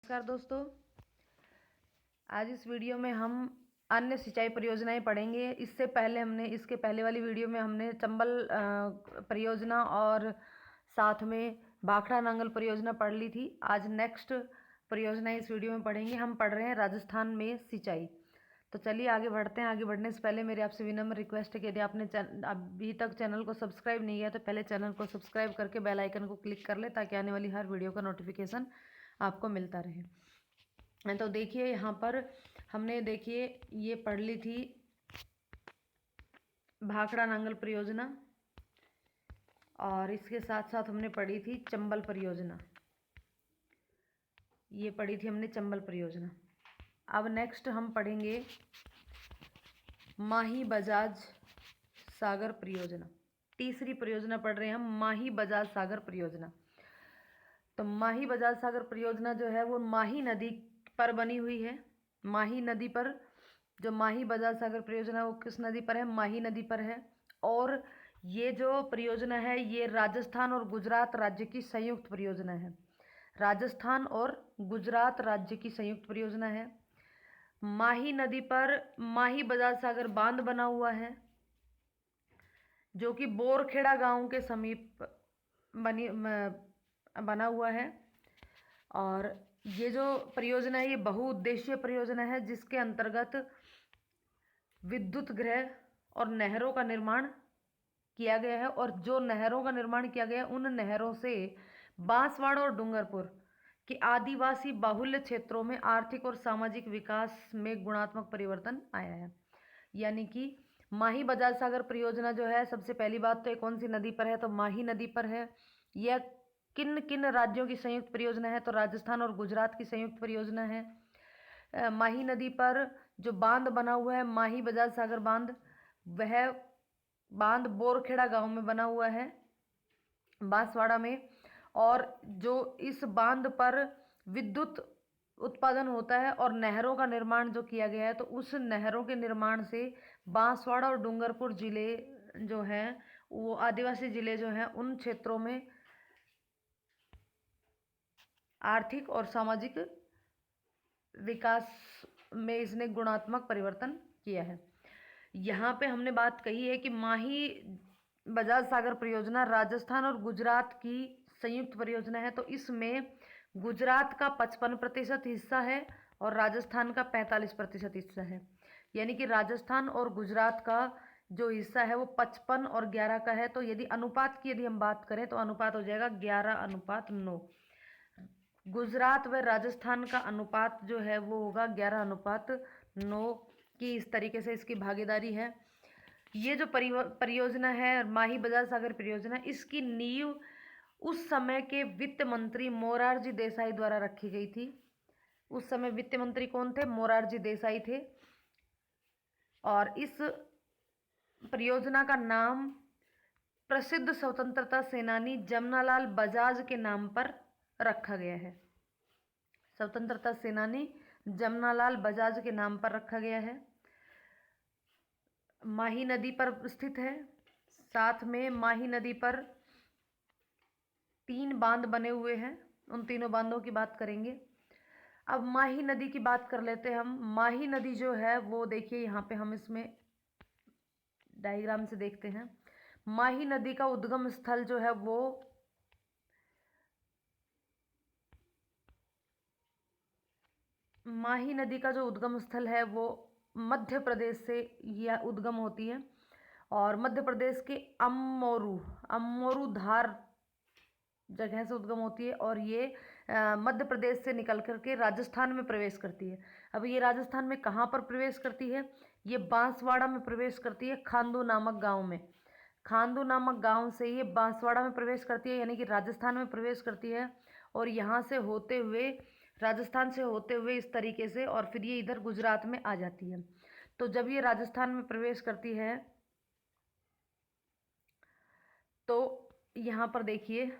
नमस्कार दोस्तों, आज इस वीडियो में हम अन्य सिंचाई परियोजनाएं पढ़ेंगे। इसके पहले वाली वीडियो में हमने चंबल परियोजना और साथ में भाखड़ा नांगल परियोजना पढ़ ली थी। आज नेक्स्ट परियोजना इस वीडियो में पढ़ेंगे। हम पढ़ रहे हैं राजस्थान में सिंचाई। तो चलिए आगे बढ़ते हैं। आगे बढ़ने से पहले मेरी आपसे विनम्र रिक्वेस्ट है कि यदि आपने अभी तक चैनल को सब्सक्राइब नहीं किया तो पहले चैनल को सब्सक्राइब करके बेल आइकन को क्लिक कर ले, ताकि आने वाली हर वीडियो का नोटिफिकेशन आपको मिलता रहे। तो देखिए यहाँ पर हमने ये पढ़ ली थी भाखड़ा नांगल परियोजना, और इसके साथ साथ हमने पढ़ी थी चंबल परियोजना। ये पढ़ी थी हमने चंबल परियोजना। अब नेक्स्ट हम पढ़ेंगे माही बजाज सागर परियोजना। तीसरी परियोजना पढ़ रहे हैं हम, माही बजाज सागर परियोजना। तो माही बजाज सागर परियोजना जो है वो माही नदी पर बनी हुई है। माही नदी पर जो माही बजाज सागर परियोजना वो किस नदी पर है? माही नदी पर है। और ये जो परियोजना है ये राजस्थान और गुजरात राज्य की संयुक्त परियोजना है। राजस्थान और गुजरात राज्य की संयुक्त परियोजना है। माही नदी पर माही बजाज सागर बांध बना हुआ है, जो कि बोरखेड़ा गांव के समीप बना हुआ है। और ये जो परियोजना है ये बहुउद्देशीय परियोजना है, जिसके अंतर्गत विद्युत गृह और नहरों का निर्माण किया गया है। और जो नहरों का निर्माण किया गया है उन नहरों से बांसवाड़ा और डूंगरपुर के आदिवासी बाहुल्य क्षेत्रों में आर्थिक और सामाजिक विकास में गुणात्मक परिवर्तन आया है। यानी कि माही बजाज सागर परियोजना जो है, सबसे पहली बात तो ये कौन सी नदी पर है? तो माही नदी पर है। यह किन किन राज्यों की संयुक्त परियोजना है? तो राजस्थान और गुजरात की संयुक्त परियोजना है। माही नदी पर जो बांध बना हुआ है माही बजाज सागर बांध, वह बांध बोरखेड़ा गांव में बना हुआ है, बांसवाड़ा में। और जो इस बांध पर विद्युत उत्पादन होता है और नहरों का निर्माण जो किया गया है, तो उस नहरों के निर्माण से बांसवाड़ा और डूंगरपुर जिले जो हैं, वो आदिवासी जिले जो हैं, उन क्षेत्रों में आर्थिक और सामाजिक विकास में इसने गुणात्मक परिवर्तन किया है। यहाँ पे हमने बात कही है कि माही बजाज सागर परियोजना राजस्थान और गुजरात की संयुक्त परियोजना है। तो इसमें गुजरात का 55% हिस्सा है और राजस्थान का 45% हिस्सा है। यानी कि राजस्थान और गुजरात का जो हिस्सा है वो 55 और 11 का है। तो यदि अनुपात की हम बात करें तो अनुपात हो जाएगा 11:9। गुजरात व राजस्थान का अनुपात जो है वो होगा 11:9 की। इस तरीके से इसकी भागीदारी है। ये जो परियोजना है माही बजाज सागर परियोजना, इसकी नींव उस समय के वित्त मंत्री मोरारजी देसाई द्वारा रखी गई थी। उस समय वित्त मंत्री कौन थे? मोरारजी देसाई थे। और इस परियोजना का नाम प्रसिद्ध स्वतंत्रता सेनानी जमनालाल बजाज के नाम पर रखा गया है। स्वतंत्रता सेनानी जमनालाल बजाज के नाम पर रखा गया है। माही नदी पर स्थित है। साथ में माही नदी पर 3 बांध बने हुए हैं। उन तीनों बांधों की बात करेंगे। अब माही नदी की बात कर लेते हैं हम। माही नदी जो है वो देखिए, यहाँ पे हम इसमें डायग्राम से देखते हैं। माही नदी का उद्गम स्थल जो है वो माही नदी का जो उद्गम स्थल है वो मध्य प्रदेश से यह उद्गम होती है। और मध्य प्रदेश के अमोरू धार जगह से उद्गम होती है। और ये मध्य प्रदेश से निकल करके राजस्थान में प्रवेश करती है। अब ये राजस्थान में कहाँ पर प्रवेश करती है? ये बांसवाड़ा में प्रवेश करती है, खांदू नामक गांव में। खांदू नामक गांव से ये बांसवाड़ा में प्रवेश करती है, यानी कि राजस्थान में प्रवेश करती है। और यहाँ से होते हुए, राजस्थान से होते हुए इस तरीके से, और फिर ये इधर गुजरात में आ जाती है। तो जब ये राजस्थान में प्रवेश करती है तो यहाँ पर देखिए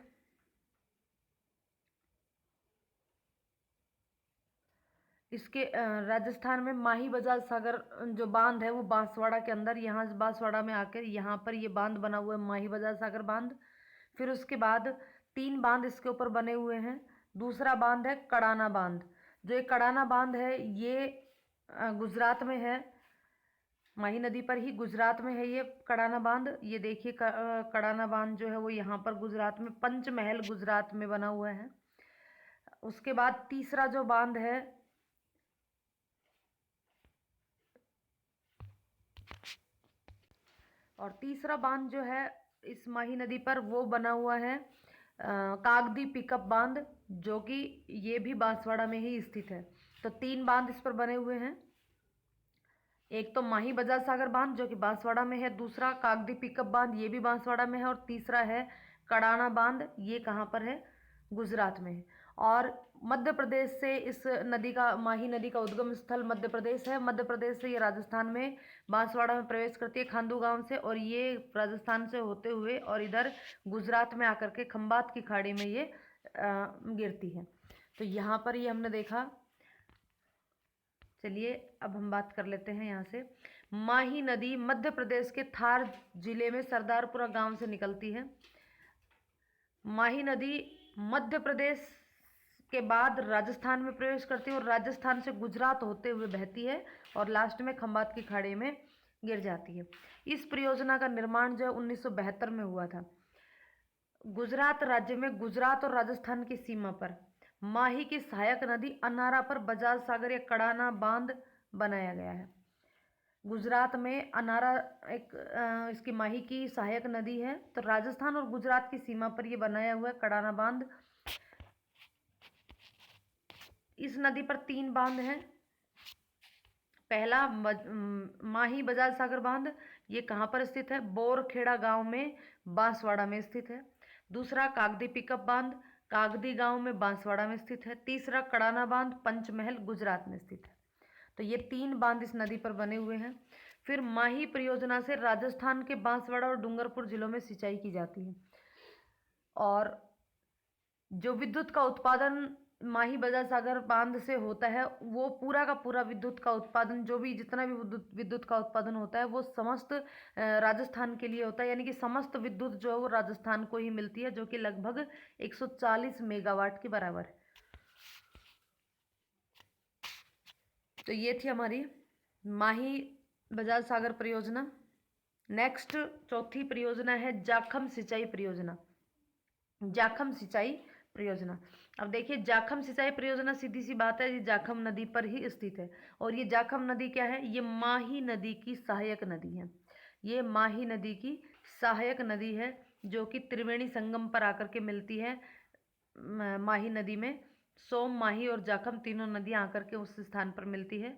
इसके राजस्थान में माही बजाज सागर जो बांध है वो बांसवाड़ा के अंदर, यहाँ बांसवाड़ा में आकर यहाँ पर ये बांध बना हुआ है, माही बजाज सागर बांध। फिर उसके बाद 3 बांध इसके ऊपर बने हुए हैं। दूसरा बांध है कड़ाना बांध। जो ये कड़ाना बांध है ये गुजरात में है, माही नदी पर ही गुजरात में है ये कड़ाना बांध। ये देखिए कड़ाना बांध जो है वो यहाँ पर गुजरात में, पंचमहल गुजरात में बना हुआ है। उसके बाद तीसरा जो बांध है और तीसरा बांध जो है इस माही नदी पर वो बना हुआ है कागदी पिकअप बांध, जो कि ये भी बांसवाड़ा में ही स्थित है। तो 3 बांध इस पर बने हुए हैं। एक तो माही बजाज सागर बांध जो कि बांसवाड़ा में है, दूसरा कागदी पिकअप बांध ये भी बांसवाड़ा में है, और तीसरा है कड़ाना बांध, ये कहाँ पर है, गुजरात में है। और मध्य प्रदेश से इस नदी का, माही नदी का उद्गम स्थल मध्य प्रदेश है। मध्य प्रदेश से ये राजस्थान में बांसवाड़ा में प्रवेश करती है खांडू गांव से, और ये राजस्थान से होते हुए और इधर गुजरात में आकर के खंबात की खाड़ी में ये गिरती है। तो यहाँ पर ये हमने देखा। चलिए अब हम बात कर लेते हैं यहाँ से। माही नदी मध्य प्रदेश के थार जिले में सरदारपुरा गांव से निकलती है। माही नदी मध्य प्रदेश के बाद राजस्थान में प्रवेश करती है और राजस्थान से गुजरात होते हुए बहती है और लास्ट में खंबात की खाड़ी में गिर जाती है। इस परियोजना का निर्माण जो 1972 में हुआ था। गुजरात राज्य में गुजरात और राजस्थान की सीमा पर माही की सहायक नदी अनारा पर बजाज सागर या कड़ाना बांध बनाया गया है। गुजरात में अनारा एक इसकी माही की सहायक नदी है, तो राजस्थान और गुजरात की सीमा पर यह बनाया हुआ है कड़ाना बांध। इस नदी पर 3 बांध हैं। पहला माही बजाज सागर बांध, ये कहाँ पर स्थित है, बोरखेड़ा गांव में बांसवाड़ा में स्थित है। दूसरा कागदी पिकअप बांध कागदी गांव में बांसवाड़ा में स्थित है। तीसरा कड़ाना बांध पंचमहल गुजरात में स्थित है। तो ये 3 बांध इस नदी पर बने हुए हैं। फिर माही परियोजना से राजस्थान के बांसवाड़ा और डूंगरपुर जिलों में सिंचाई की जाती है, और जो विद्युत का उत्पादन माही बजाज सागर बांध से होता है वो पूरा का पूरा विद्युत का उत्पादन, जो भी जितना भी विद्युत का उत्पादन होता है वो समस्त राजस्थान के लिए होता है, यानी कि समस्त विद्युत जो है वो राजस्थान को ही मिलती है, जो कि लगभग 140 मेगावाट के बराबर है। तो ये थी हमारी माही बजाज सागर परियोजना। नेक्स्ट चौथी परियोजना है जाखम सिंचाई परियोजना। जाखम सिंचाई परियोजना, अब देखिए जाखम सिंचाई परियोजना सीधी सी बात है, ये जाखम नदी पर ही स्थित है। और ये जाखम नदी क्या है, ये माही नदी की सहायक नदी है। ये माही नदी की सहायक नदी है जो कि त्रिवेणी संगम पर आकर के मिलती है। माही नदी में सोम, माही और जाखम तीनों नदियां आकर के उस स्थान पर मिलती है।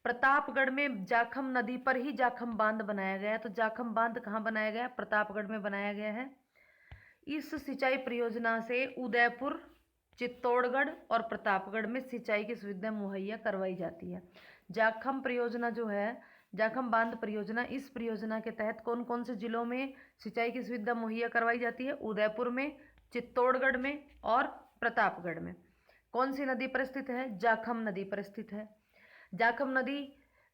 प्रतापगढ़ में जाखम नदी पर ही जाखम बांध बनाया गया है। तो जाखम बांध कहाँ बनाया गया, प्रतापगढ़ में बनाया गया है। इस सिंचाई परियोजना से उदयपुर, चित्तौड़गढ़ और प्रतापगढ़ में सिंचाई की सुविधा मुहैया करवाई जाती है। जाखम परियोजना जो है, जाखम बांध परियोजना, इस परियोजना के तहत कौन कौन से जिलों में सिंचाई की सुविधा मुहैया करवाई जाती है, उदयपुर में, चित्तौड़गढ़ में और प्रतापगढ़ में। कौन सी नदी पर स्थित है, जाखम नदी पर स्थित है। जाखम नदी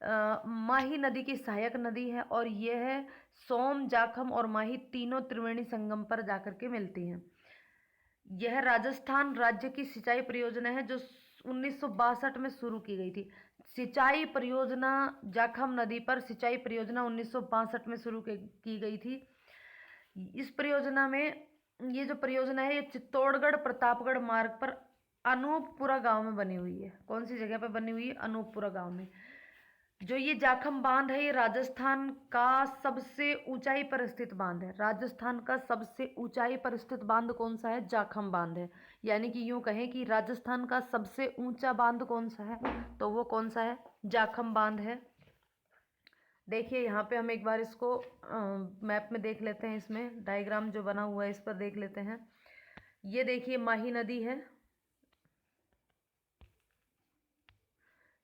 माही नदी की सहायक नदी है और यह है सोम, जाखम और माही तीनों त्रिवेणी संगम पर जाकर के मिलती हैं। यह राजस्थान राज्य की सिंचाई परियोजना है जो 1962 में शुरू की गई थी। सिंचाई परियोजना जाखम नदी पर सिंचाई परियोजना 1962 में शुरू की गई थी। इस परियोजना में ये जो परियोजना है ये चित्तौड़गढ़ प्रतापगढ़ मार्ग पर अनूपपुरा गांव में बनी हुई है। कौन सी जगह पर बनी हुई है, अनूपपुरा गांव में। जो ये जाखम बांध है ये राजस्थान का सबसे ऊंचाई पर स्थित बांध है। राजस्थान का सबसे ऊंचाई पर स्थित बांध कौन सा है, जाखम बांध है। यानी कि यूं कहें कि राजस्थान का सबसे ऊंचा बांध कौन सा है, तो वो कौन सा है, जाखम बांध है। देखिए यहाँ पे हम एक बार इसको मैप में देख लेते हैं, इसमें डायग्राम जो बना हुआ है इस पर देख लेते हैं। ये देखिए माही नदी है,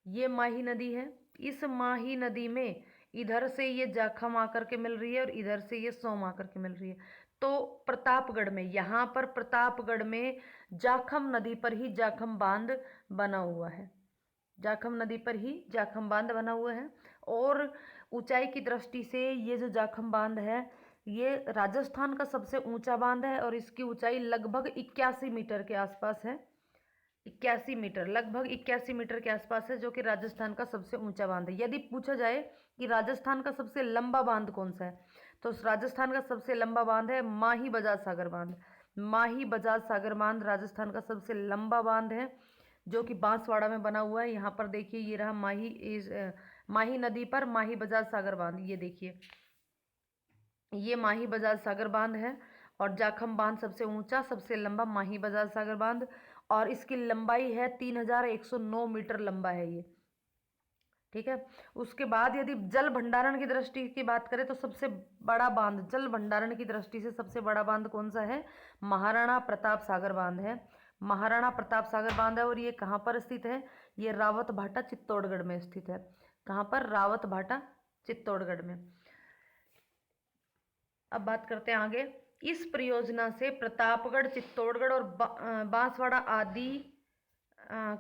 ये माही नदी है। इस माही नदी में इधर से ये जाखम आकर के मिल रही है और इधर से ये सोम आकर के मिल रही है। तो प्रतापगढ़ में, यहाँ पर प्रतापगढ़ में जाखम नदी पर ही जाखम बांध बना हुआ है। जाखम नदी पर ही जाखम बांध बना हुआ है। और ऊंचाई की दृष्टि से ये जो जाखम बांध है ये राजस्थान का सबसे ऊंचा बांध है और इसकी ऊंचाई लगभग 81 मीटर के आसपास है। 81 मीटर, लगभग 81 मीटर के आसपास है, जो कि राजस्थान का सबसे ऊंचा बांध है। यदि पूछा जाए कि राजस्थान का सबसे लंबा बांध कौन सा है, तो राजस्थान का सबसे लंबा बांध है माही बजाज सागर बांध। माही बजाज सागर बांध राजस्थान का सबसे लंबा बांध है, जो कि बांसवाड़ा में बना हुआ है। यहाँ पर देखिए, ये रहा माही नदी पर माही बजाज सागर बांध। ये देखिए, ये माही बजाज सागर बांध है। और जाखम बांध सबसे ऊंचा, सबसे लंबा माही बजाज सागर बांध, और इसकी लंबाई है 3109 मीटर लंबा है ये। ठीक है। उसके बाद यदि जल भंडारण की दृष्टि की बात करें, तो सबसे बड़ा बांध, जल भंडारण की दृष्टि से सबसे बड़ा बांध कौन सा है? महाराणा प्रताप सागर बांध है। महाराणा प्रताप सागर बांध है। और ये कहाँ पर स्थित है? ये रावत भाटा चित्तौड़गढ़ में स्थित है। कहाँ पर? रावत भाटा चित्तौड़गढ़ में। अब बात करते हैं आगे। इस परियोजना से प्रतापगढ़, चित्तौड़गढ़ और बांसवाड़ा आदि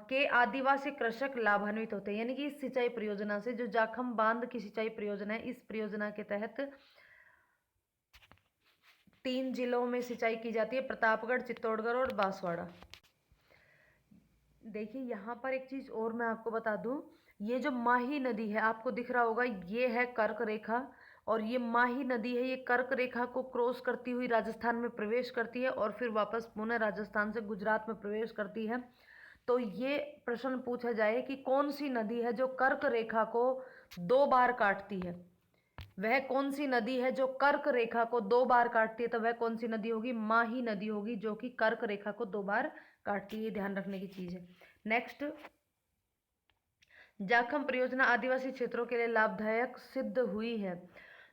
के आदिवासी कृषक लाभान्वित होते हैं। यानी कि इस सिंचाई परियोजना से, जो जाखम बांध की सिंचाई परियोजना है, इस परियोजना के तहत 3 जिलों में सिंचाई की जाती है, प्रतापगढ़, चित्तौड़गढ़ और बांसवाड़ा। देखिए, यहाँ पर एक चीज और मैं आपको बता दूं, ये जो माही नदी है, आपको दिख रहा होगा, ये है कर्क रेखा, और ये माही नदी है, ये कर्क रेखा को क्रॉस करती हुई राजस्थान में प्रवेश करती है, और फिर वापस पुनः राजस्थान से गुजरात में प्रवेश करती है। तो ये प्रश्न पूछा जाए कि कौन सी नदी है जो कर्क रेखा को 2 बार काटती है, वह कौन सी नदी है जो कर्क रेखा को 2 बार काटती है, तो वह कौन सी नदी होगी? माही नदी होगी, जो कि कर्क रेखा को 2 बार काटती है। ध्यान रखने की चीज है। नेक्स्ट, जाखम परियोजना आदिवासी क्षेत्रों के लिए लाभदायक सिद्ध हुई है।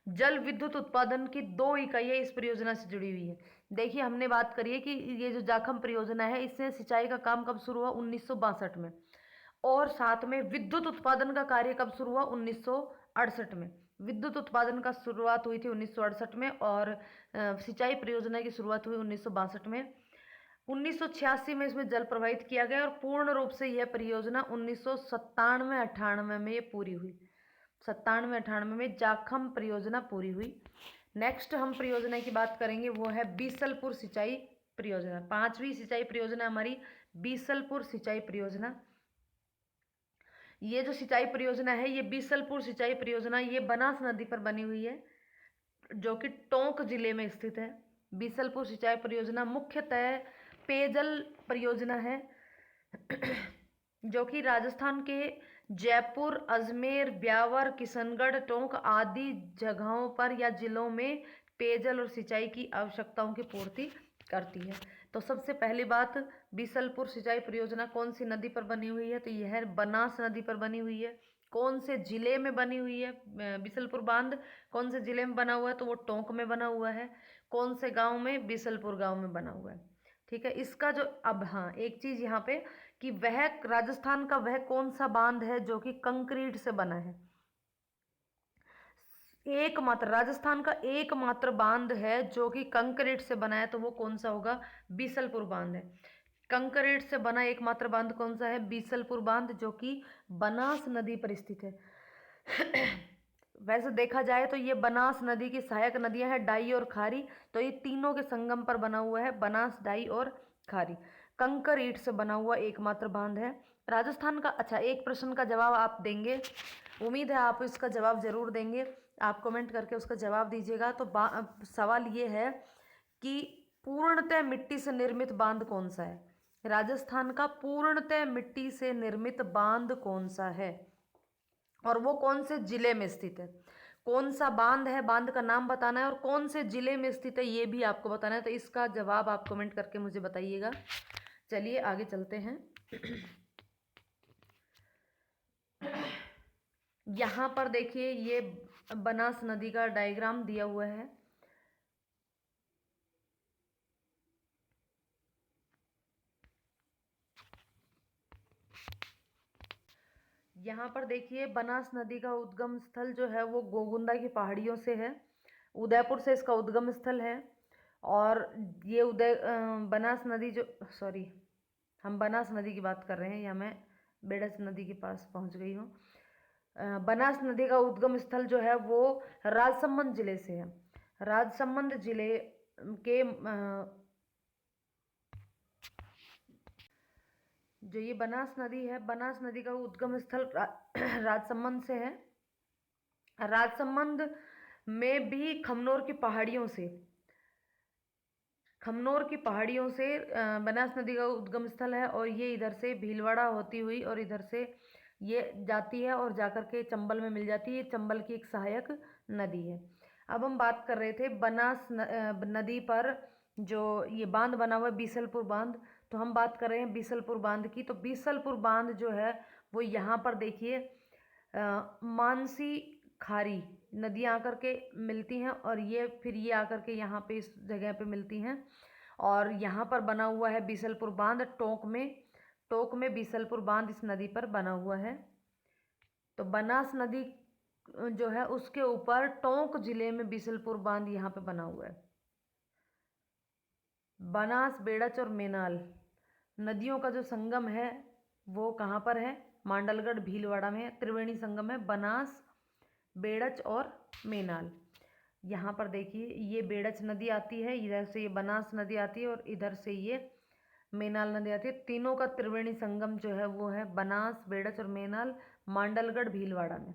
जल विद्युत उत्पादन की 2 इकाइयां इस परियोजना से जुड़ी हुई है। देखिए, हमने बात करी है कि ये जो जाखम परियोजना है, इससे सिंचाई का काम कब शुरू हुआ? 1962 में। और साथ में विद्युत उत्पादन का कार्य कब शुरू हुआ? 1968 में। विद्युत उत्पादन का शुरुआत हुई थी 1968 में, और सिंचाई परियोजना की शुरुआत हुई 1962 में। 1986 में इसमें जल प्रवाहित किया गया, और पूर्ण रूप से यह परियोजना 1997-98 में ये पूरी हुई। 97-98 में जाखम परियोजना पूरी हुई। नेक्स्ट हम परियोजना की बात करेंगे, वो है बीसलपुर सिंचाई परियोजना। 5वीं सिंचाई परियोजना हमारी बीसलपुर सिंचाई परियोजना। ये जो सिंचाई परियोजना है, ये बीसलपुर सिंचाई परियोजना, ये बनास नदी पर बनी हुई है, जो कि टोंक जिले में स्थित है। बीसलपुर सिंचाई परियोजना मुख्यतः पेयजल परियोजना है, जो कि राजस्थान के जयपुर, अजमेर, ब्यावर, किशनगढ़, टोंक आदि जगहों पर या जिलों में पेयजल और सिंचाई की आवश्यकताओं की पूर्ति करती है। तो सबसे पहली बात, बीसलपुर सिंचाई परियोजना कौन सी नदी पर बनी हुई है? तो यह बनास नदी पर बनी हुई है। कौन से जिले में बनी हुई है? बीसलपुर बांध कौन से जिले में बना हुआ है? तो वो टोंक में बना हुआ है। कौन से गांव में? बीसलपुर गांव में बना हुआ है। ठीक है। इसका जो, अब हाँ, एक चीज यहाँ पे, कि वह राजस्थान का वह कौन सा बांध है जो कि कंक्रीट से बना है? एकमात्र, राजस्थान का एकमात्र बांध है जो कि कंक्रीट से बना है, तो वो कौन सा होगा? बीसलपुर बांध है। कंक्रीट से बना एकमात्र बांध कौन सा है? बीसलपुर बांध, जो कि बनास नदी पर स्थित है। वैसे देखा जाए तो ये बनास नदी की सहायक नदियां हैं, डाई और खारी, तो ये तीनों के संगम पर बना हुआ है, बनास, डाई और खारी। कंक्रीट से बना हुआ एकमात्र बांध है राजस्थान का। अच्छा, एक प्रश्न का जवाब आप देंगे, उम्मीद है आप इसका जवाब जरूर देंगे। आप कमेंट करके उसका जवाब दीजिएगा। तो सवाल ये है कि पूर्णतः मिट्टी से निर्मित बांध कौन सा है? राजस्थान का पूर्णतः मिट्टी से निर्मित बांध कौन सा है, और वो कौन से जिले में स्थित है? कौन सा बांध है, बांध का नाम बताना है, और कौन से जिले में स्थित है ये भी आपको बताना है। तो इसका जवाब आप कमेंट करके मुझे बताइएगा। चलिए आगे चलते हैं। यहाँ पर देखिए, ये बनास नदी का डायग्राम दिया हुआ है। यहाँ पर देखिए, बनास नदी का उद्गम स्थल जो है वो गोगुंदा की पहाड़ियों से है। उदयपुर से इसका उद्गम स्थल है। और ये बनास नदी जो, सॉरी, हम बनास नदी की बात कर रहे हैं, या मैं बेडस नदी के पास पहुंच गई हूँ। बनास नदी का उद्गम स्थल जो है वो राजसमंद जिले से है। राजसमंद जिले के जो ये बनास नदी है, बनास नदी का उद्गम स्थल राजसमंद से है। राजसमंद में भी खमनोर की पहाड़ियों से बनास नदी का उद्गम स्थल है, और ये इधर से भीलवाड़ा होती हुई और इधर से ये जाती है और जाकर के चंबल में मिल जाती है। चंबल की एक सहायक नदी है। अब हम बात कर रहे थे बनास नदी पर जो ये बांध बना हुआ है, बीसलपुर बांध। तो हम बात कर रहे हैं बीसलपुर बांध की। तो बीसलपुर बांध जो है वो यहाँ पर देखिए मानसी खारी नदियाँ आकर के मिलती हैं, और ये फिर ये आकर के यहाँ पे इस जगह पे मिलती हैं, और यहाँ पर बना हुआ है बीसलपुर बांध। टोंक में बीसलपुर बांध इस नदी पर बना हुआ है। तो बनास नदी जो है उसके ऊपर टोंक जिले में बीसलपुर बांध यहाँ पे बना हुआ है। बनास, बेड़च और मेनाल नदियों का जो संगम है वो कहाँ पर है? मांडलगढ़ भीलवाड़ा में त्रिवेणी संगम है बनास, बेड़च और मेनाल। यहाँ पर देखिए ये बेड़च नदी आती है, इधर से ये बनास नदी आती है, और इधर से ये मेनाल नदी आती है। तीनों का त्रिवेणी संगम जो है वो है बनास, बेड़च और मेनाल, मांडलगढ़ भीलवाड़ा में।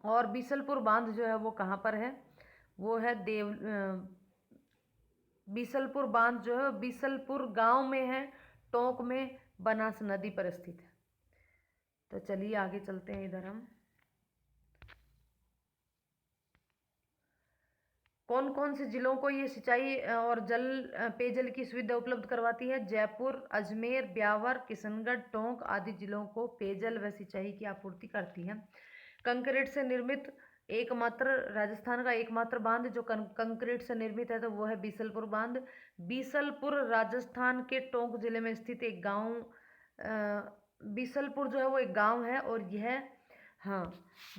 और बीसलपुर बांध जो है वो कहाँ पर है? वो है बीसलपुर बांध जो है बीसलपुर गांव में है, टोंक में, बनास नदी पर स्थित है। तो चलिए आगे चलते हैं। इधर हम कौन कौन से जिलों को ये सिंचाई और पेयजल की सुविधा उपलब्ध करवाती है? जयपुर, अजमेर, ब्यावर, किशनगढ़, टोंक आदि जिलों को पेयजल व सिंचाई की आपूर्ति करती है। कंक्रीट से निर्मित राजस्थान का एकमात्र बांध जो कंक्रीट से निर्मित है तो वो है बीसलपुर बांध। बीसलपुर राजस्थान के टोंक जिले में स्थित एक गांव, बीसलपुर जो है वो एक गांव है। और यह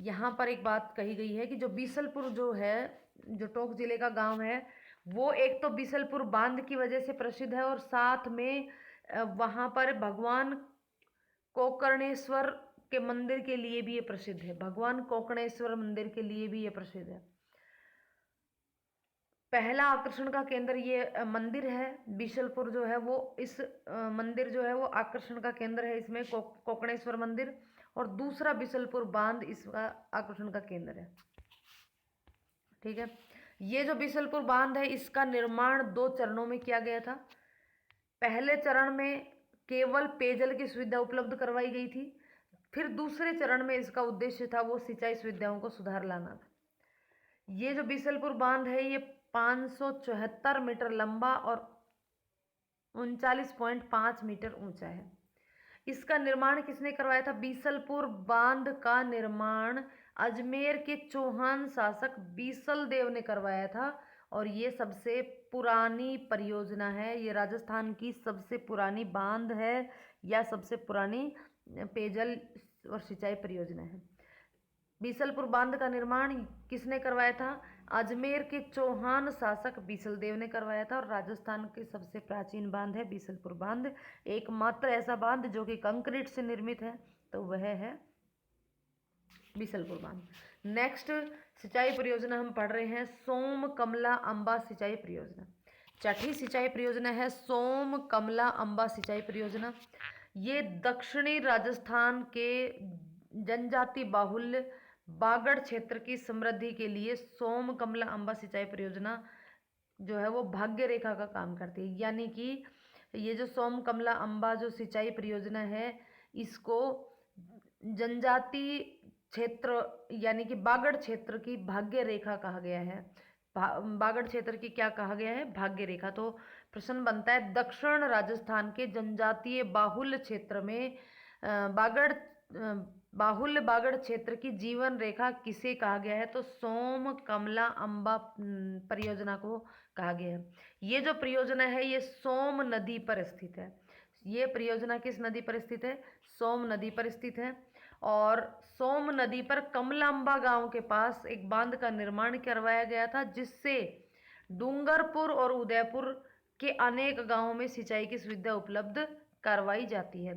यहाँ पर एक बात कही गई है कि जो बीसलपुर जो है, जो टोंक जिले का गांव है, वो एक तो बीसलपुर बांध की वजह से प्रसिद्ध है, और साथ में वहाँ पर भगवान कोकर्णेश्वर के मंदिर के लिए भी ये प्रसिद्ध है। भगवान कोकर्णेश्वर मंदिर के लिए भी ये प्रसिद्ध है। पहला आकर्षण का केंद्र ये मंदिर है। बीसलपुर जो है वो इस मंदिर जो है वो आकर्षण का केंद्र है, इसमें कोकर्णेश्वर मंदिर। और दूसरा बीसलपुर बांध इसका आकर्षण का केंद्र है। ठीक है। ये जो बीसलपुर बांध है इसका निर्माण 2 चरणों में किया गया था। पहले चरण में केवल पेयजल की सुविधा उपलब्ध करवाई गई थी। फिर दूसरे चरण में इसका उद्देश्य था वो सिंचाई सुविधाओं को सुधार लाना था। ये जो बीसलपुर बांध है ये 574 मीटर लंबा और 39.5 मीटर ऊंचा है। इसका निर्माण किसने करवाया था? बीसलपुर बांध का निर्माण अजमेर के चौहान शासक बीसल देव ने करवाया था, और ये सबसे पुरानी परियोजना है। ये राजस्थान की सबसे पुरानी बांध है या सबसे पुरानी पेयजल और सिंचाई परियोजना है। बीसलपुर बांध का निर्माण किसने करवाया था? अजमेर के चौहान शासक बीसल देव ने करवाया था। और राजस्थान के सबसे प्राचीन बांध है बीसलपुर बांध, एकमात्र ऐसा बांध जो कि कंक्रीट से निर्मित है, तो वह है बीसलपुर बांध। नेक्स्ट सिंचाई परियोजना हम पढ़ रहे हैं सोम कमला अंबा सिंचाई परियोजना। छठी सिंचाई परियोजना है सोम कमला अंबा सिंचाई परियोजना। ये दक्षिणी राजस्थान के जनजाति बाहुल्य बागड़ क्षेत्र की समृद्धि के लिए सोम कमला अंबा सिंचाई परियोजना जो है वो भाग्य रेखा का काम करती है। यानी कि ये जो सोम कमला अंबा जो सिंचाई परियोजना है इसको जनजाति क्षेत्र यानी कि बागड़ क्षेत्र की भाग्य रेखा कहा गया है। बागड़ क्षेत्र की क्या कहा गया है? भाग्य रेखा। तो प्रश्न बनता है दक्षिण राजस्थान के जनजातीय बाहुल्य क्षेत्र में बाहुल्य बागड़ क्षेत्र की जीवन रेखा किसे कहा गया है? तो सोम कमला अंबा परियोजना को कहा गया है। ये जो परियोजना है ये सोम नदी पर स्थित है। ये परियोजना किस नदी पर स्थित है? सोम नदी पर स्थित है। और सोम नदी पर कमलांबा गांव के पास एक बांध का निर्माण करवाया गया था, जिससे डूंगरपुर और उदयपुर के अनेक गांवों में सिंचाई की सुविधा उपलब्ध करवाई जाती है।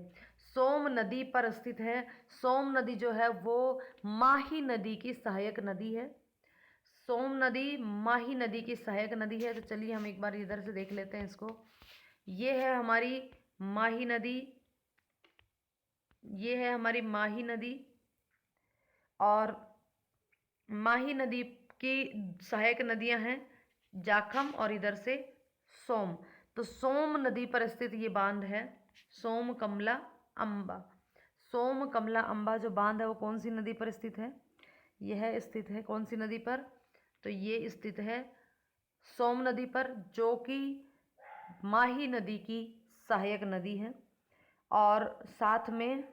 सोम नदी पर स्थित है। सोम नदी जो है वो माही नदी की सहायक नदी है। सोम नदी माही नदी की सहायक नदी है। तो चलिए हम एक बार इधर से देख लेते हैं इसको। ये है हमारी माही नदी, ये है हमारी माही नदी, और माही नदी की सहायक नदियां हैं जाखम और इधर से सोम। तो सोम नदी पर स्थित ये बांध है सोम कमला अंबा। सोम कमला अंबा जो बांध है वो कौन सी नदी पर स्थित है? यह स्थित है कौन सी नदी पर? तो ये स्थित है सोम नदी पर, जो कि माही नदी की सहायक नदी है। और साथ में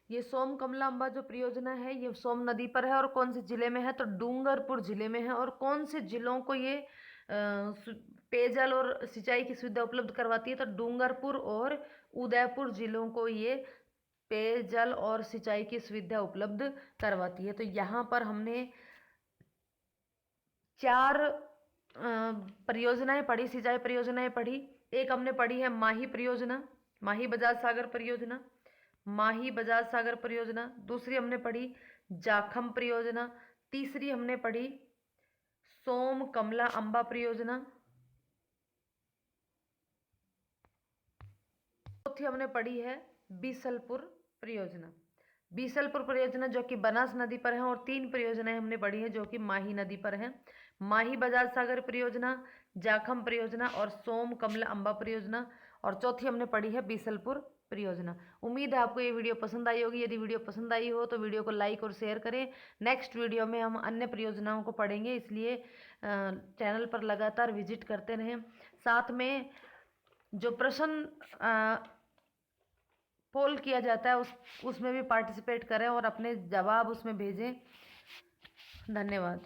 ये सोम कमला अंबा जो परियोजना है ये सोम नदी पर है, और कौन से जिले में है? तो डूंगरपुर जिले में है। और कौन से जिलों को ये पेयजल और सिंचाई की सुविधा उपलब्ध करवाती है? तो डूंगरपुर और उदयपुर जिलों को ये पेयजल और सिंचाई की सुविधा उपलब्ध करवाती है। तो यहाँ पर हमने 4 परियोजनाएं पढ़ी, सिंचाई परियोजनाएं पढ़ी। एक हमने पढ़ी है माही परियोजना, माही बजाज सागर परियोजना, माही बजाज सागर परियोजना। दूसरी हमने पढ़ी जाखम परियोजना। तीसरी हमने पढ़ी सोम कमला अंबा परियोजना। चौथी हमने पढ़ी है बीसलपुर परियोजना। बीसलपुर परियोजना जो कि बनास नदी पर है, और 3 परियोजनाएं हमने पढ़ी है जो कि माही नदी पर है। माही बजाज सागर परियोजना, जाखम परियोजना और सोम कमला अंबा परियोजना। और चौथी हमने पढ़ी है बीसलपुर परियोजना। उम्मीद है आपको ये वीडियो पसंद आई होगी। यदि वीडियो पसंद आई हो तो वीडियो को लाइक और शेयर करें। नेक्स्ट वीडियो में हम अन्य परियोजनाओं को पढ़ेंगे, इसलिए चैनल पर लगातार विजिट करते रहें। साथ में जो प्रश्न पोल किया जाता है उसमें भी पार्टिसिपेट करें और अपने जवाब उसमें भेजें। धन्यवाद।